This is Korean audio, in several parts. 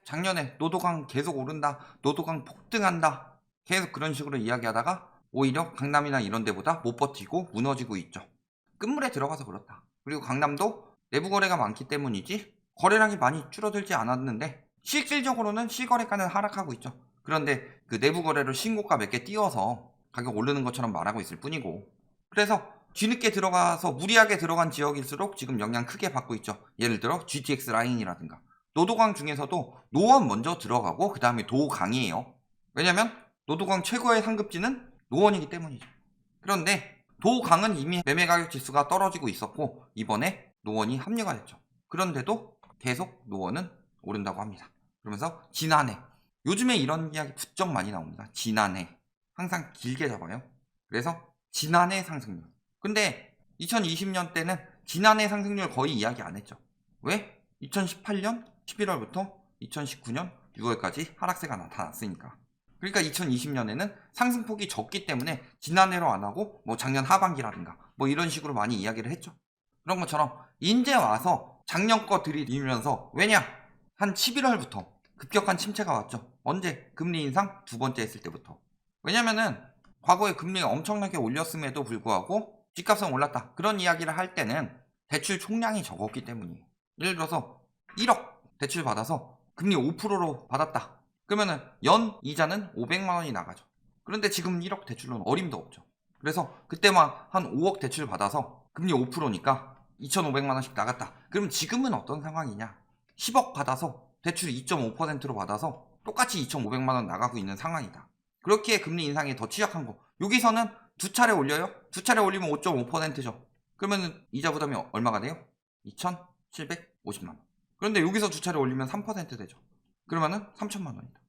작년에 노도강 계속 오른다, 노도강 폭등한다, 계속 그런 식으로 이야기하다가 오히려 강남이나 이런 데보다 못 버티고 무너지고 있죠. 끝물에 들어가서 그렇다. 그리고 강남도 내부 거래가 많기 때문이지 거래량이 많이 줄어들지 않았는데 실질적으로는 실거래가는 하락하고 있죠. 그런데 그 내부 거래로 신고가 몇 개 띄워서 가격 오르는 것처럼 말하고 있을 뿐이고, 그래서 뒤늦게 들어가서 무리하게 들어간 지역일수록 지금 영향 크게 받고 있죠. 예를 들어 GTX 라인이라든가 노도강 중에서도 노원 먼저 들어가고 그 다음에 도강이에요. 왜냐면 노도강 최고의 상급지는 노원이기 때문이죠. 그런데 도강은 이미 매매 가격 지수가 떨어지고 있었고 이번에 노원이 합류가 됐죠. 그런데도 계속 노원은 오른다고 합니다. 그러면서 지난해, 요즘에 이런 이야기 부쩍 많이 나옵니다. 지난해 항상 길게 잡아요. 그래서 지난해 상승률. 근데 2020년 때는 지난해 상승률 거의 이야기 안 했죠. 왜? 2018년 11월부터 2019년 6월까지 하락세가 나타났으니까. 그러니까 2020년에는 상승폭이 적기 때문에 지난해로 안 하고 뭐 작년 하반기라든가 뭐 이런 식으로 많이 이야기를 했죠. 그런 것처럼 이제 와서 작년 거 들이밀면서, 왜냐? 한 11월부터 급격한 침체가 왔죠. 언제? 금리 인상 두 번째 했을 때부터. 왜냐면은 과거에 금리가 엄청나게 올렸음에도 불구하고 집값은 올랐다, 그런 이야기를 할 때는 대출 총량이 적었기 때문이에요. 예를 들어서 1억 대출 받아서 금리 5%로 받았다. 그러면은 연 이자는 500만 원이 나가죠. 그런데 지금 1억 대출로는 어림도 없죠. 그래서 그때만 한 5억 대출 받아서 금리 5%니까 2,500만 원씩 나갔다. 그럼 지금은 어떤 상황이냐? 10억 받아서 대출 2.5%로 받아서 똑같이 2,500만 원 나가고 있는 상황이다. 그렇게 금리 인상에 더 취약한 거. 여기서는 두 차례 올려요? 두 차례 올리면 5.5%죠. 그러면 이자 부담이 얼마가 돼요? 2,750만 원. 그런데 여기서 두 차례 올리면 3% 되죠. 그러면은 3천만 원이다.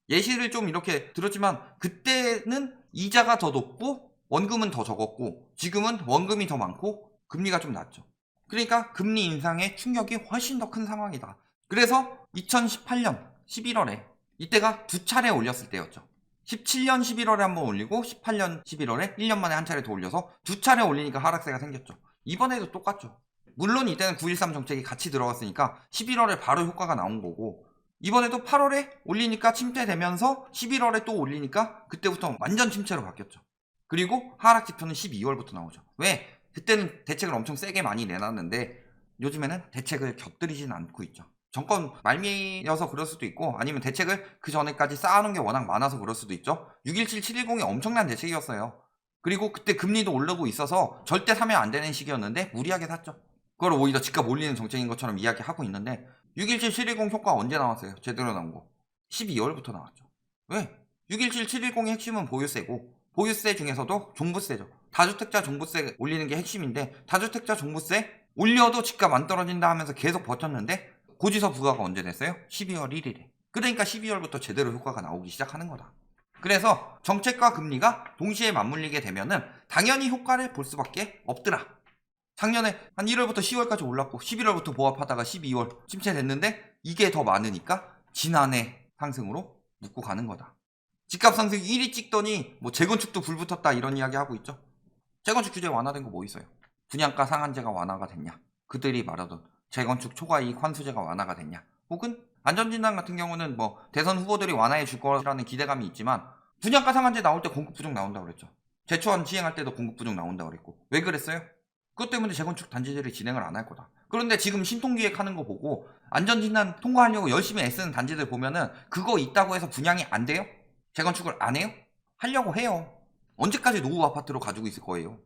예시를 좀 이렇게 들었지만 그때는 이자가 더 높고 원금은 더 적었고 지금은 원금이 더 많고 금리가 좀 낮죠. 그러니까 금리 인상의 충격이 훨씬 더 큰 상황이다. 그래서 2018년 11월에 이때가 두 차례 올렸을 때였죠. 17년 11월에 한번 올리고 18년 11월에 1년 만에 한 차례 더 올려서 두 차례 올리니까 하락세가 생겼죠. 이번에도 똑같죠. 물론 이때는 9.13 정책이 같이 들어갔으니까 11월에 바로 효과가 나온 거고, 이번에도 8월에 올리니까 침체되면서 11월에 또 올리니까 그때부터 완전 침체로 바뀌었죠. 그리고 하락 지표는 12월부터 나오죠. 왜? 그때는 대책을 엄청 세게 많이 내놨는데 요즘에는 대책을 곁들이진 않고 있죠. 정권 말미여서 그럴 수도 있고 아니면 대책을 그 전에까지 쌓아놓은 게 워낙 많아서 그럴 수도 있죠. 617, 710이 엄청난 대책이었어요. 그리고 그때 금리도 오르고 있어서 절대 사면 안 되는 시기였는데 무리하게 샀죠. 그걸 오히려 집값 올리는 정책인 것처럼 이야기하고 있는데 617, 710 효과 언제 나왔어요? 제대로 나온 거 12월부터 나왔죠. 왜? 617, 710의 핵심은 보유세고 보유세 중에서도 종부세죠. 다주택자 종부세 올리는 게 핵심인데 다주택자 종부세 올려도 집값 안 떨어진다 하면서 계속 버텼는데 고지서 부과가 언제 됐어요? 12월 1일에. 그러니까 12월부터 제대로 효과가 나오기 시작하는 거다. 그래서 정책과 금리가 동시에 맞물리게 되면은 당연히 효과를 볼 수밖에 없더라. 작년에 한 1월부터 10월까지 올랐고 11월부터 보합하다가 12월 침체됐는데 이게 더 많으니까 지난해 상승으로 묶고 가는 거다. 집값 상승 1위 찍더니 뭐 재건축도 불붙었다 이런 이야기 하고 있죠. 재건축 규제 완화된 거 뭐 있어요? 분양가 상한제가 완화가 됐냐? 그들이 말하던 재건축 초과이익 환수제가 완화가 됐냐? 혹은 안전진단 같은 경우는 뭐 대선 후보들이 완화해 줄 거라는 기대감이 있지만 분양가 상한제 나올 때 공급 부족 나온다고 그랬죠. 제초안 시행할 때도 공급 부족 나온다고 그랬고 왜 그랬어요? 그것 때문에 재건축 단지들이 진행을 안 할 거다. 그런데 지금 신통기획 하는 거 보고 안전진단 통과하려고 열심히 애쓰는 단지들 보면은 그거 있다고 해서 분양이 안 돼요? 재건축을 안 해요? 하려고 해요. 언제까지 노후 아파트로 가지고 있을 거예요?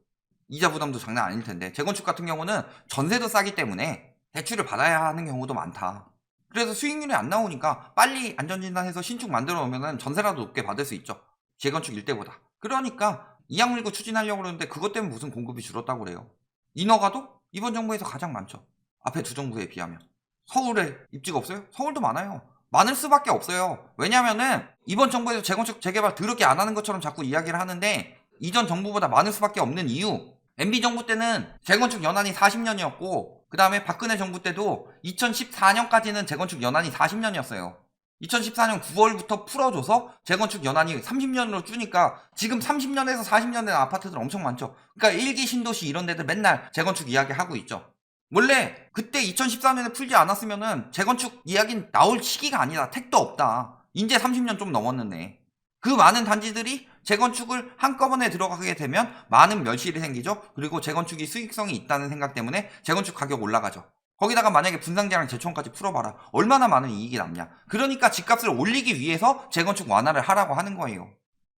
이자 부담도 장난 아닐 텐데 재건축 같은 경우는 전세도 싸기 때문에 대출을 받아야 하는 경우도 많다. 그래서 수익률이 안 나오니까 빨리 안전진단해서 신축 만들어 놓으면 전세라도 높게 받을 수 있죠. 재건축 일대보다. 그러니까 이양물고 추진하려고 그러는데 그것 때문에 무슨 공급이 줄었다고 그래요. 인허가도 이번 정부에서 가장 많죠. 앞에 두 정부에 비하면. 서울에 입지가 없어요? 서울도 많아요. 많을 수밖에 없어요. 왜냐면은 이번 정부에서 재건축 재개발 더럽게 안 하는 것처럼 자꾸 이야기를 하는데 이전 정부보다 많을 수밖에 없는 이유, MB 정부 때는 재건축 연한이 40년이었고 그 다음에 박근혜 정부 때도 2014년까지는 재건축 연한이 40년이었어요. 2014년 9월부터 풀어줘서 재건축 연한이 30년으로 주니까 지금 30년에서 40년 된 아파트들 엄청 많죠. 그러니까 일기 신도시 이런 데들 맨날 재건축 이야기 하고 있죠. 원래 그때 2014년에 풀지 않았으면은 재건축 이야기는 나올 시기가 아니다. 택도 없다. 이제 30년 좀 넘었는데. 그 많은 단지들이 재건축을 한꺼번에 들어가게 되면 많은 멸실이 생기죠. 그리고 재건축이 수익성이 있다는 생각 때문에 재건축 가격 올라가죠. 거기다가 만약에 분상제랑 재촌까지 풀어봐라. 얼마나 많은 이익이 남냐. 그러니까 집값을 올리기 위해서 재건축 완화를 하라고 하는 거예요.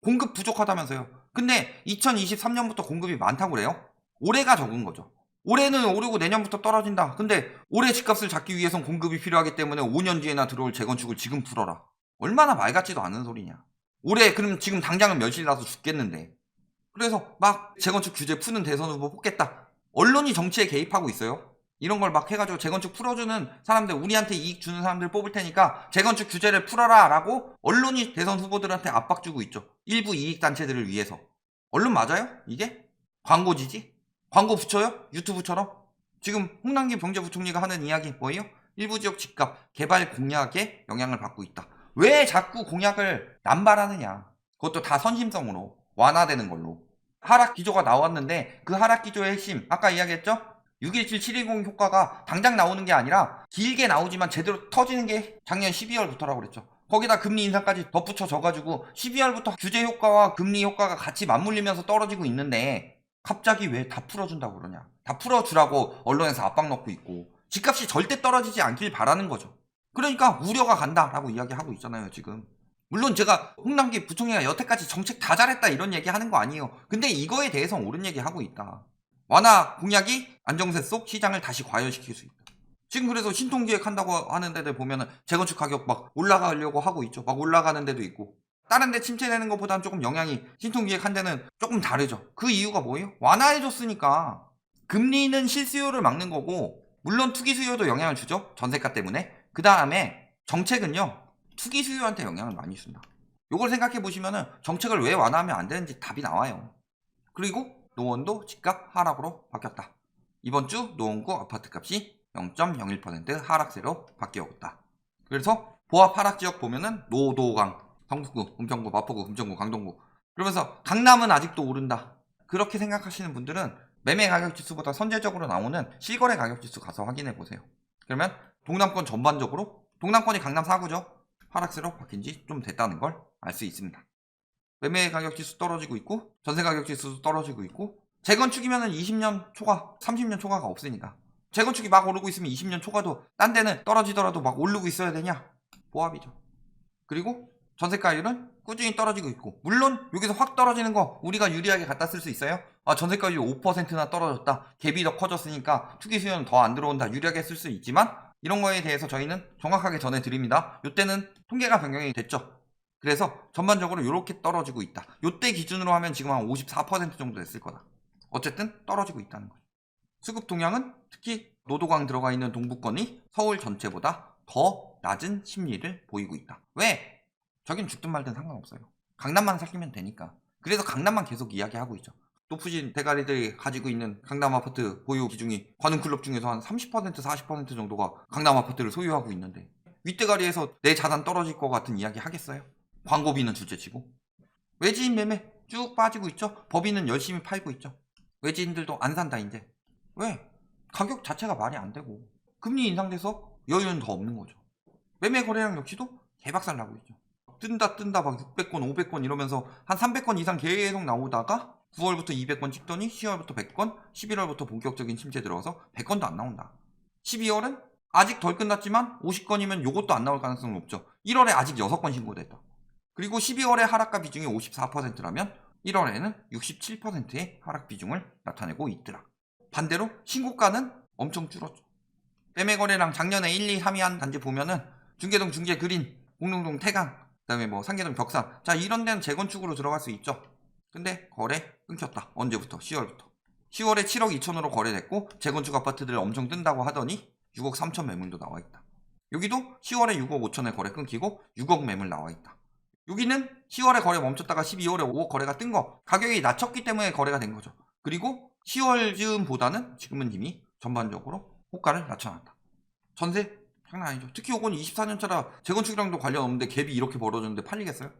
공급 부족하다면서요. 근데 2023년부터 공급이 많다고 그래요? 올해가 적은 거죠. 올해는 오르고 내년부터 떨어진다. 근데 올해 집값을 잡기 위해선 공급이 필요하기 때문에 5년 뒤에나 들어올 재건축을 지금 풀어라. 얼마나 말 같지도 않은 소리냐. 올해 그럼 지금 당장은 멸실나서 죽겠는데. 그래서 막 재건축 규제 푸는 대선 후보 뽑겠다. 언론이 정치에 개입하고 있어요. 이런 걸 막 해가지고 재건축 풀어주는 사람들, 우리한테 이익 주는 사람들 뽑을 테니까 재건축 규제를 풀어라 라고 언론이 대선 후보들한테 압박 주고 있죠. 일부 이익단체들을 위해서. 언론 맞아요? 이게? 광고지지? 광고 붙여요? 유튜브처럼? 지금 홍남기 경제부총리가 하는 이야기 뭐예요? 일부 지역 집값 개발 공약에 영향을 받고 있다. 왜 자꾸 공약을 남발하느냐. 그것도 다 선심성으로 완화되는 걸로. 하락 기조가 나왔는데 그 하락 기조의 핵심 아까 이야기했죠? 617, 720 효과가 당장 나오는 게 아니라 길게 나오지만 제대로 터지는 게 작년 12월부터라고 그랬죠. 거기다 금리 인상까지 덧붙여져가지고 12월부터 규제 효과와 금리 효과가 같이 맞물리면서 떨어지고 있는데 갑자기 왜 다 풀어준다고 그러냐. 다 풀어주라고 언론에서 압박 넣고 있고 집값이 절대 떨어지지 않길 바라는 거죠. 그러니까 우려가 간다라고 이야기하고 있잖아요 지금. 물론 제가 홍남기 부총리가 여태까지 정책 다 잘했다 이런 얘기 하는 거 아니에요. 근데 이거에 대해서 옳은 얘기 하고 있다. 완화 공약이 안정세 속 시장을 다시 과열시킬 수 있다. 지금 그래서 신통기획 한다고 하는 데들 보면은 재건축 가격 막 올라가려고 하고 있죠. 막 올라가는 데도 있고. 다른 데 침체되는 것보다는 조금 영향이 신통기획 한 데는 조금 다르죠. 그 이유가 뭐예요? 완화해줬으니까. 금리는 실수요를 막는 거고 물론 투기 수요도 영향을 주죠. 전세가 때문에. 그 다음에 정책은요. 투기 수요한테 영향을 많이 준다. 요걸 생각해 보시면은 정책을 왜 완화하면 안 되는지 답이 나와요. 그리고 노원도 집값 하락으로 바뀌었다. 이번 주 노원구 아파트값이 0.01% 하락세로 바뀌었다. 그래서 보합 하락 지역 보면은 노도강, 성북구, 은평구, 마포구, 금천구, 강동구. 그러면서 강남은 아직도 오른다. 그렇게 생각하시는 분들은 매매 가격 지수보다 선제적으로 나오는 실거래 가격 지수 가서 확인해 보세요. 그러면 동남권 전반적으로 동남권이 강남 4구죠. 하락세로 바뀐 지 좀 됐다는 걸 알 수 있습니다. 매매 가격 지수 떨어지고 있고 전세 가격 지수도 떨어지고 있고 재건축이면은 20년 초과 30년 초과가 없으니까 재건축이 막 오르고 있으면 20년 초과도 딴 데는 떨어지더라도 막 오르고 있어야 되냐? 보합이죠. 그리고 전세가율은 꾸준히 떨어지고 있고 물론 여기서 확 떨어지는 거 우리가 유리하게 갖다 쓸 수 있어요. 아 전세가율이 5%나 떨어졌다. 갭이 더 커졌으니까 투기 수요는 더 안 들어온다. 유리하게 쓸 수 있지만 이런 거에 대해서 저희는 정확하게 전해드립니다. 이때는 통계가 변경이 됐죠. 그래서 전반적으로 이렇게 떨어지고 있다. 이때 기준으로 하면 지금 한 54% 정도 됐을 거다. 어쨌든 떨어지고 있다는 거죠. 수급 동향은 특히 노도강 들어가 있는 동부권이 서울 전체보다 더 낮은 심리를 보이고 있다. 왜? 저긴 죽든 말든 상관없어요. 강남만 살리면 되니까. 그래서 강남만 계속 이야기하고 있죠. 높으신 대가리들이 가지고 있는 강남 아파트 보유 기준이 관훈클럽 중에서 한 30% 40% 정도가 강남 아파트를 소유하고 있는데 윗대가리에서 내 자산 떨어질 것 같은 이야기 하겠어요? 광고비는 둘째치고 외지인 매매 쭉 빠지고 있죠. 법인은 열심히 팔고 있죠. 외지인들도 안 산다 이제. 왜? 가격 자체가 말이 안 되고 금리 인상돼서 여유는 더 없는 거죠. 매매 거래량 역시도 개박살 나고 있죠. 뜬다 막 600건 500건 이러면서 한 300건 이상 계속 나오다가 9월부터 200건 찍더니 10월부터 100건 11월부터 본격적인 침체 들어와서 100건도 안 나온다. 12월은 아직 덜 끝났지만 50건이면 요것도 안 나올 가능성은 높죠. 1월에 아직 6건 신고됐다. 그리고 12월에 하락가 비중이 54%라면 1월에는 67%의 하락 비중을 나타내고 있더라. 반대로 신고가는 엄청 줄었죠. 매매 거래량 작년에 1, 2, 3위 한 단지 보면은 중계동 중계 그린, 공릉동 태강, 그다음에 뭐 상계동 벽산. 자 이런 데는 재건축으로 들어갈 수 있죠. 근데 거래 끊겼다. 언제부터? 10월부터. 10월에 7억 2천으로 거래됐고 재건축 아파트들 엄청 뜬다고 하더니 6억 3천 매물도 나와 있다. 여기도 10월에 6억 5천에 거래 끊기고 6억 매물 나와 있다. 여기는 10월에 거래 멈췄다가 12월에 5억 거래가 뜬 거. 가격이 낮췄기 때문에 거래가 된 거죠. 그리고 10월 즈음보다는 지금은 이미 전반적으로 호가를 낮춰놨다. 전세 장난 아니죠. 특히 요건 24년차라 재건축이랑도 관련 없는데 갭이 이렇게 벌어졌는데 팔리겠어요?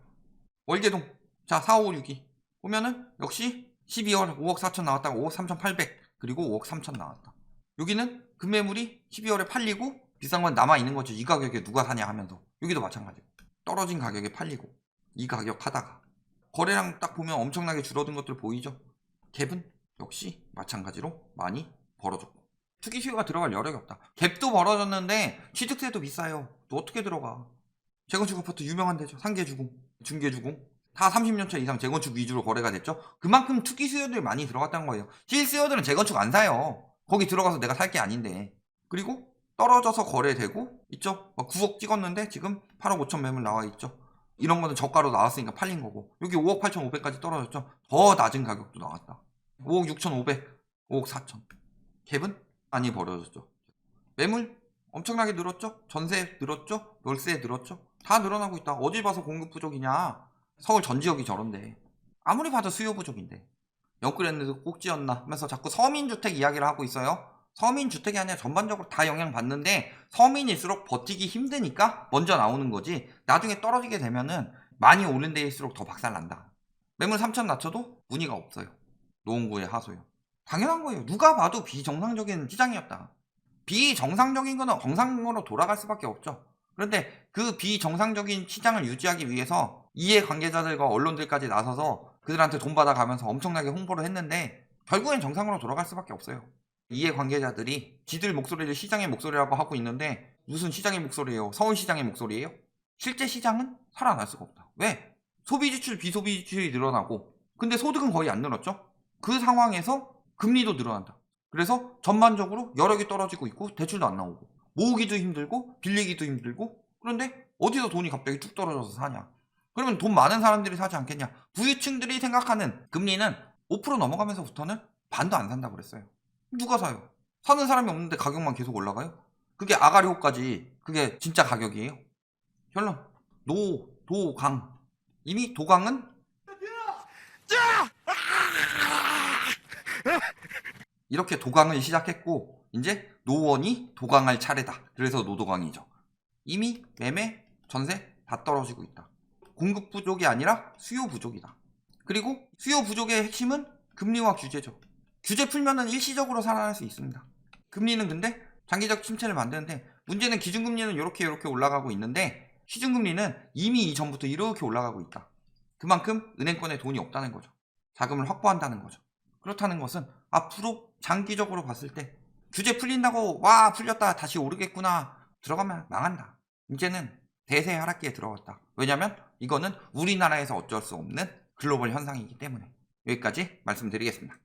월계동 자 4, 5, 6이 보면은 역시 12월 5억 4천 나왔다가 5억 3천 8백 그리고 5억 3천 나왔다. 여기는 급매물이 12월에 팔리고 비싼 건 남아있는 거죠. 이 가격에 누가 사냐 하면서. 여기도 마찬가지고 떨어진 가격에 팔리고 이 가격 하다가 거래량 딱 보면 엄청나게 줄어든 것들 보이죠. 갭은 역시 마찬가지로 많이 벌어졌고 투기 수요가 들어갈 여력이 없다. 갭도 벌어졌는데 취득세도 비싸요. 또 어떻게 들어가. 재건축 아파트 유명한 데죠. 상계주공, 중계주공 다 30년차 이상 재건축 위주로 거래가 됐죠. 그만큼 투기 수요들이 많이 들어갔다는 거예요. 실수요들은 재건축 안 사요. 거기 들어가서 내가 살 게 아닌데. 그리고 떨어져서 거래되고 있죠. 9억 찍었는데 지금 8억 5천 매물 나와 있죠. 이런 거는 저가로 나왔으니까 팔린 거고. 여기 5억 8천5백까지 떨어졌죠. 더 낮은 가격도 나왔다. 5억 6천5백, 5억 4천. 갭은 많이 벌어졌죠. 매물 엄청나게 늘었죠. 전세 늘었죠. 월세 늘었죠. 다 늘어나고 있다. 어딜 봐서 공급 부족이냐. 서울 전 지역이 저런데. 아무리 봐도 수요 부족인데. 영끌했는데 꼭 지었나 하면서 자꾸 서민주택 이야기를 하고 있어요. 서민주택이 아니라 전반적으로 다 영향받는데 서민일수록 버티기 힘드니까 먼저 나오는 거지. 나중에 떨어지게 되면은 많이 오른 데일수록 더 박살난다. 매물 3천 낮춰도 문의가 없어요. 노원구의 하소요. 당연한 거예요. 누가 봐도 비정상적인 시장이었다. 비정상적인 거는 정상으로 돌아갈 수밖에 없죠. 그런데 그 비정상적인 시장을 유지하기 위해서 이해관계자들과 언론들까지 나서서 그들한테 돈 받아가면서 엄청나게 홍보를 했는데 결국엔 정상으로 돌아갈 수밖에 없어요. 이해관계자들이 지들 목소리를 시장의 목소리라고 하고 있는데 무슨 시장의 목소리예요? 서울시장의 목소리예요? 실제 시장은 살아날 수가 없다. 왜? 소비지출, 비소비지출이 늘어나고 근데 소득은 거의 안 늘었죠? 그 상황에서 금리도 늘어난다. 그래서 전반적으로 여력이 떨어지고 있고 대출도 안 나오고 모으기도 힘들고 빌리기도 힘들고 그런데 어디서 돈이 갑자기 뚝 떨어져서 사냐. 그러면 돈 많은 사람들이 사지 않겠냐. 부유층들이 생각하는 금리는 5% 넘어가면서부터는 반도 안 산다고 그랬어요. 누가 사요? 사는 사람이 없는데 가격만 계속 올라가요? 그게 아가리호까지 그게 진짜 가격이에요. 결론 도강. 이미 도강은 이렇게 도강을 시작했고 이제 노원이 도강할 차례다. 그래서 노도강이죠. 이미 매매, 전세 다 떨어지고 있다. 공급 부족이 아니라 수요 부족이다. 그리고 수요 부족의 핵심은 금리와 규제죠. 규제 풀면은 일시적으로 살아날 수 있습니다. 금리는 근데 장기적 침체를 만드는데 문제는 기준금리는 이렇게 올라가고 있는데 시중금리는 이미 이전부터 이렇게 올라가고 있다. 그만큼 은행권에 돈이 없다는 거죠. 자금을 확보한다는 거죠. 그렇다는 것은 앞으로 장기적으로 봤을 때 규제 풀린다고 와 풀렸다 다시 오르겠구나 들어가면 망한다. 이제는 대세 하락기에 들어갔다. 왜냐면 이거는 우리나라에서 어쩔 수 없는 글로벌 현상이기 때문에. 여기까지 말씀드리겠습니다.